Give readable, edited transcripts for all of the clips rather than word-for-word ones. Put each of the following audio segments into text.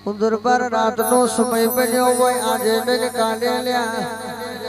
દરબાર રાતનો સમય બન્યો હોય આજે ને કાલે લ્યા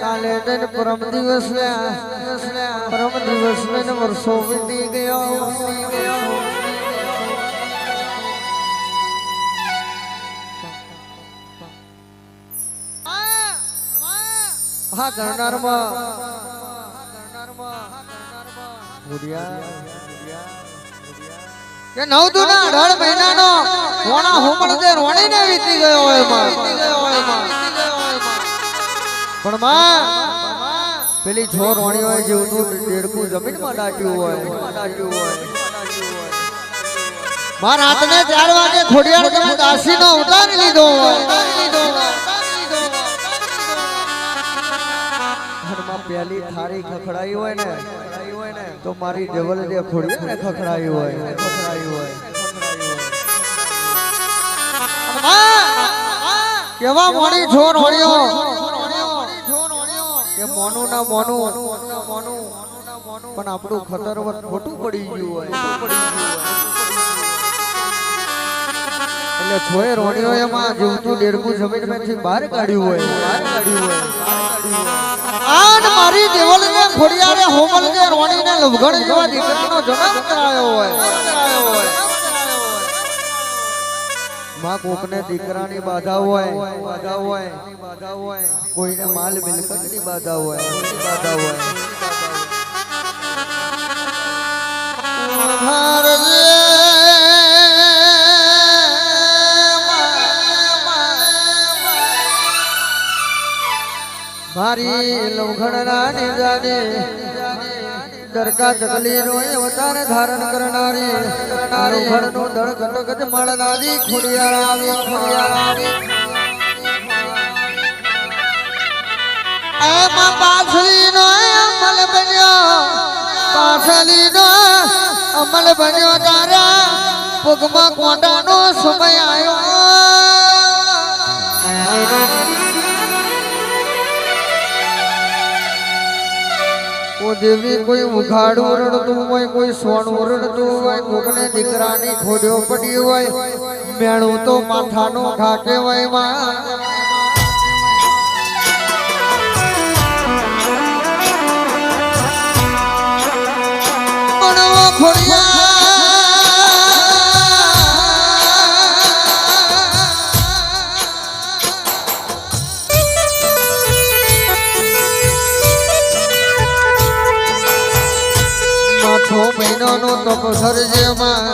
કાલે ને પરમ દિવસ લ્યા પરમ દિવસ ને વર્ષો વીતી ગયો હા ગણનારમાં કે 9 દુના 18 મહિનાનો વણા હોમળ દે રોણીને વીતી ગયો હોય માં પણ માં પેલી છો રોણી હોય જેવું દેડકું જમીનમાં દાટ્યું હોય માં રાતને 4 વાગે ખોડિયાર તમે દાસીનો ઉતારી લીધો હોય ઘરમાં પેલી થારી ખખડાઈ હોય ને તો મારી ડબલ દે ખોડિયાર ખખડાઈ હોય કેવા મોડી છોર હોળ્યો કે મોનું ના મોનું પણ આપણું ખતરવત ખોટું પડી ગયું હોય એટલે છોય રોણિયો એમાં જીવતું ડેરકું જમીનમાંથી બહાર કાઢ્યું હોય આન મારી દેવલ ને ખોડિયારે હોમલ ને રોણી ને લવગણ જેવા દીકરાનો જન્મ કરાયો હોય માં કોકને દીકરાની બાધા હોય કોઈને માલ મિલકતની બાધા હોય મારી લવઘણના નિજાને દરકા ચકલી નો અવતાર ધારણ કરનારી લવઘણનું દળ ઘટક મળનારી ખોડિયાર આવી એમાં પાછલીનો અમલ બન્યો તારા પગમાં કોટાનો સમય આવ્યો દેવી કોઈ ઉઘાડું રડતું હોય કોઈ સોનું રડતું હોય કોકને દીકરાની ખોડ્યો પડી હોય મેણું તો માથાનો ઘા કહેવાય માં મહિનાનો તપસર જેમાં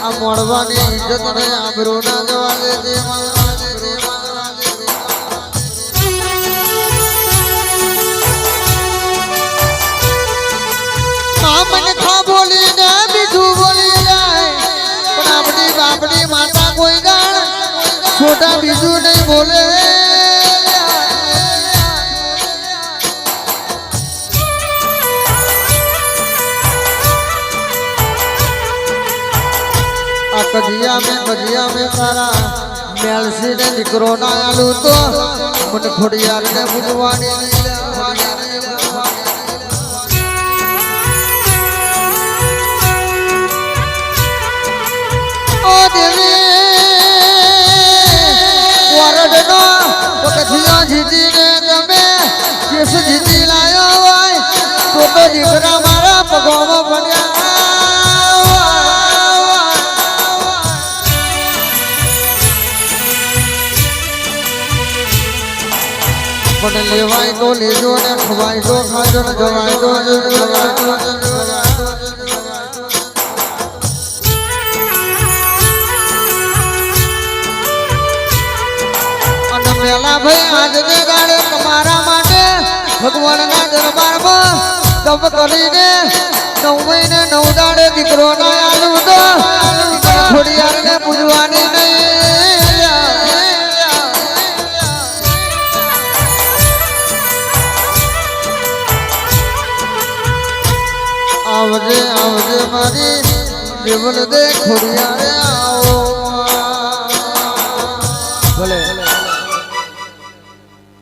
આ મળવાની ઇજ્જત ને આબરૂ ના જવા દે મનખા બોલીને બીજું બોલી જાય પણ આપણી બાપની માતા કોઈ ગાળ છોટા બીજું નહીં બોલે કજિયા મેં તારા મેલસી ને દીકરો ના આલું તો મને ખોડિયાર ને પૂજવાની ઓ દેવી વરડનો કથિયા જીતીને તમે કેસ જીતી લાયો હોય તો દીકરા મારા પગોમાં બન્યા પણ લેવાય તો લેજો ને ખવાય તો ખાજો ને જવાય તો અને પેલા ભાઈ આજને ગાળે તમારા માટે ભગવાનના દરબારમાં તપ કરીને 9 મહિને 9 દાડે દીકરો ના આલું તો ખોડિયારને પૂજવાની નહીં આવજે મારી દેવલ દે ખોડિયારે આવો ભલે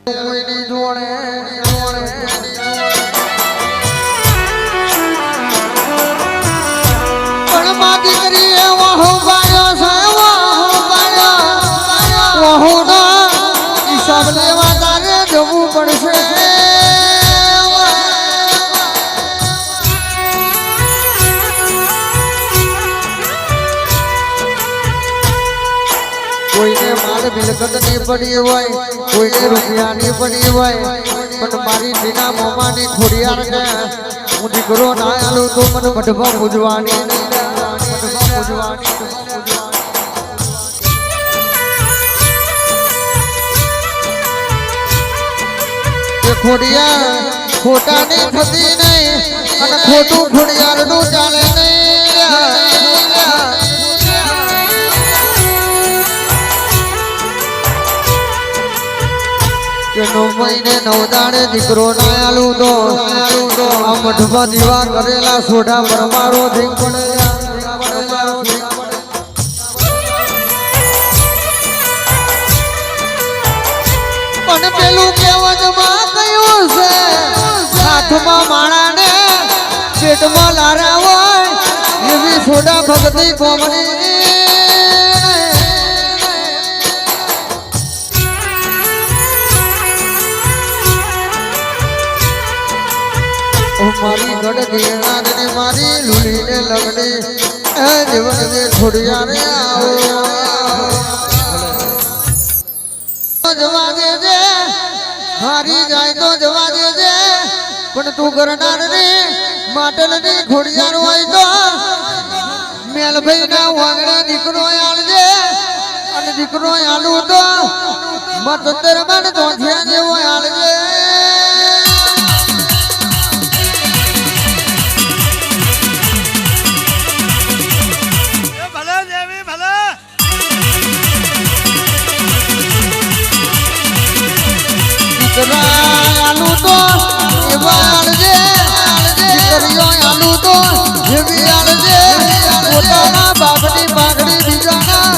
કોઈની જોડે પણ માં દીકરી એવો હો પાયો છે મિલકત ની પડી હોય કોઈને રૂપિયાની પડી હોય પણ મારી ટીના મોમાની ખોડિયાર ને હું દીકરો ના આલું તો મને મઢવા પૂજવાની ખોડિયાર ખોટાની થતી નહીં અને ખોટું ખોડિયાર નું ચાલે નહીં 9 મહિને 9 દાડે દીકરો ના આલું તો આ મઢમાં દીવા કરેલા સોઢા પરમારો થઈ પડે પણ પેલું કહેવતમાં કયું છે હાથમાં માણા ને પેટમાં લારા હોય એવી સોડા ભક્તિ કોમની મારી ગઢ ગીરનાર ને મારી લુલી ને લગડી એ જીવન ને ખોડિયારે આવો જવા દેજે હારી જાય તો જવા દેજે પણ તું કરનાર ને માટલ ની ખોડિયાર હોય તો મેલભાઈ ના વાંગડા દીકરો આલજે અને દીકરો આલું તો મતતર મન તો છે જેવો આલજે આલુ તો એવા આલજે દીકરીઓ આલુ તો એવી આલજે પોતાના બાપની પાઘડી બીજાના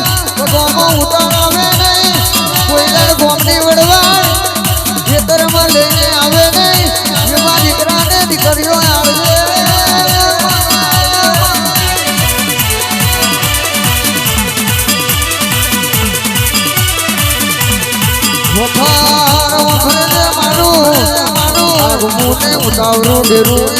ગોમમાં ઉતારાવે નહીં કોઈ દર ગોમની વડવાડ ખેતરમાં લઈને આવે નહીં એવા દીકરાને દીકરીઓ આલજે મુને ઉતાવરું ડેરું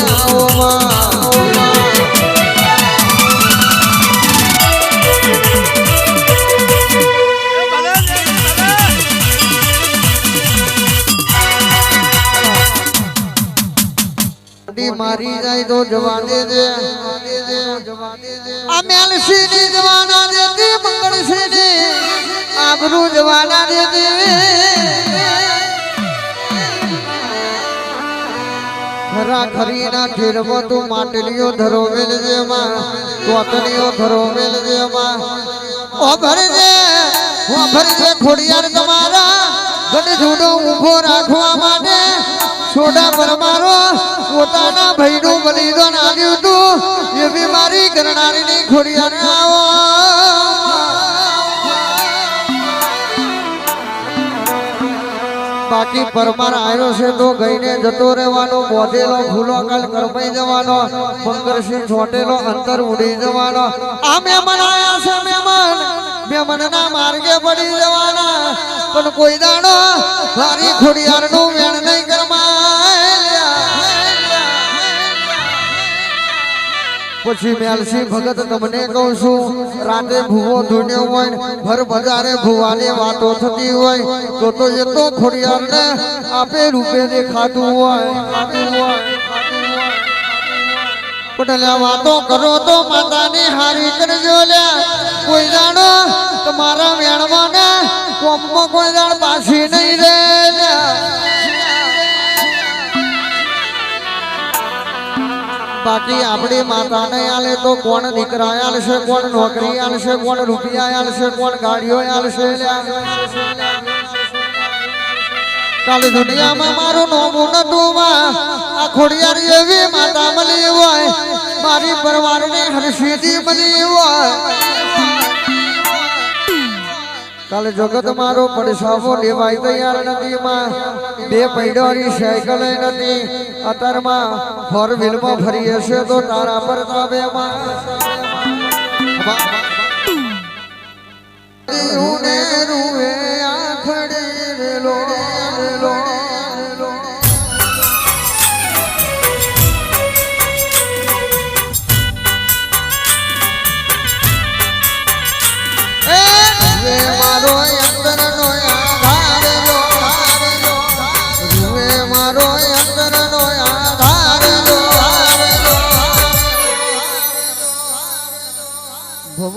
મારી જાય તો જવા દેજે આ મેલસી ની જવાના દેતી મંગળસી ની આબરૂ જવાના દેતી ખરા ખરીના ઘેરમાં તું માટલીઓ ધરોવેલ જેમાં કોતણીઓ ધરોવેલ જેમાં ઓ ભરજે ખોડિયાર તમારા ગઢ જુડો ઊભો રાખવા માટે સોડા પરમારો પોતાના ભાઈનું બલિદાન આપ્યું હતું એવી મારી કરનારીની ખોડિયાર આવો બાકી પરમાર આવ્યો છે તો ગઈને જતો રહેવાનો બોધેલો ફૂલો કાલ કરમાઈ જવાનો મંગળસિંહ છોટેલો અંતર ઉડી જવાનો આ મહેમાન આયા છે મહેમાનના માર્ગે પડી જવાના પણ કોઈ દાડો મારી ખોડિયારનું વેણ નહીં કરમાય પછી મેલસી ભગત તમને કહું છું રાતે ભૂવો ધૂણ્યો હોય ભર બજારે ભૂવાની વાતો થતી હોય તો એ તો ખોડિયારને આપે રૂપે દેખાતું હોય પણ વાતો કરો તો માતાની હારી કરજો લ્યા કોઈ જાણો તમારા વેણમાં ને કોમમાં કોઈ જાણ પાછી નહીં રે બાકી આપણી માતાને આલે તો કોણ દીકરા આલશે કોણ નોકરી આલશે કોણ રૂપિયા આલશે કોણ ગાડીઓ આલશે કાલે દુનિયામાં મારું નોમું નતું આ ખોડિયાર એવી માતા મળી હોય મારી પરવારને હરસીથી મળી હોય કાલે જગત મારો પડસાવો લેવાય તૈયાર નથી માં બે પૈડાની સાયકલ નથી અત્યારમાં 4 વ્હીલમાં ફરી હશે તો તારા પર તાબે માં રૂવે આખડી રેલો મારો અંતર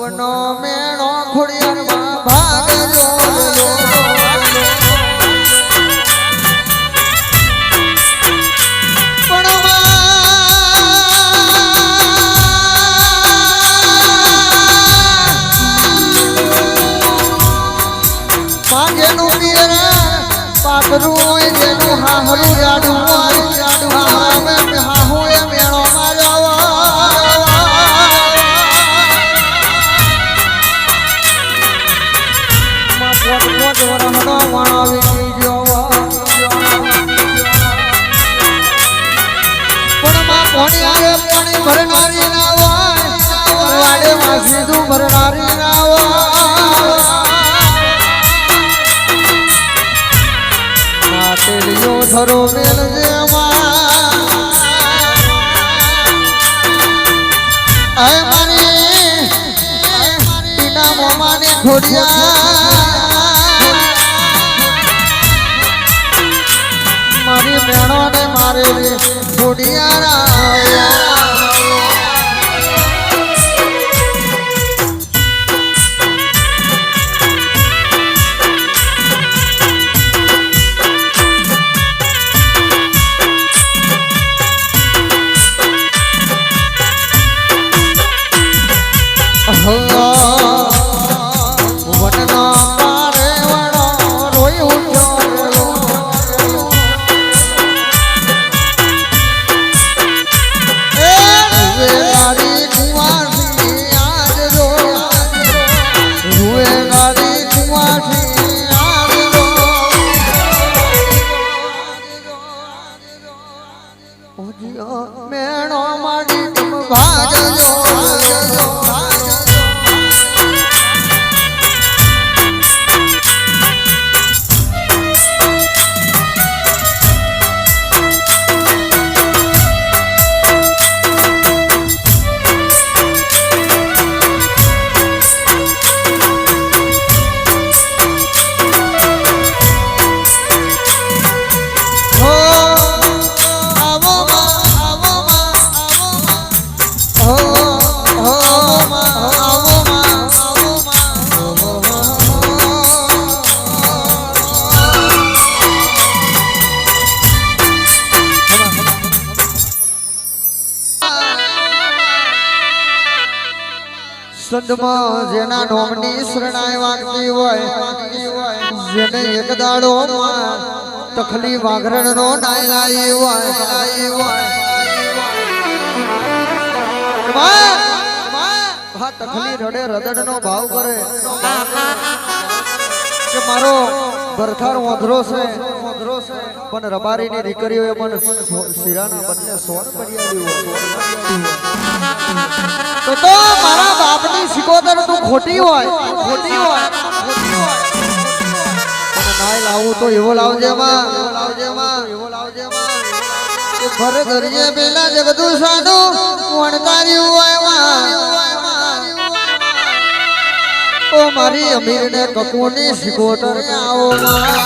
ભોગનો મેણો ખોડિયારમાં ભાગજો પાતરું હોય જેનું હાહરું જાડું હોય હાહુ એ મેળોમાં પાણી ભરનારી ના હોય વાડે માં સીધું ભરનારી ના હોય તેલિયો ધરો મેલ જેમાં મારી ટીના મોમાની ખોડિયા મારી મેણો ને મારે ખોડિયા મેણો માડી તમે ભાગજો સંતમાં જેના નોમની શરણાઈ વાગતી હોય જેને એક દાડો તખલી વાઘરણ નો નાયલાઈ હોય તખલી રડે રદડ નો ભાવ કરે કે મારો બરખાર ઓધરો છે પણ રબારીની દીકરીઓએ પણ શિરાના બંને સોન પડિયાળ્યું તો મારા બાપની સિકોદર તું ખોટી હોય નાય લાવું તો એવો લાવજે માં ઘર ઘરીએ પેલા જગતું સાધું વણતાર્યું હોય ઓ મારી અમીર ને કપૂરની સિકોદર આવો માં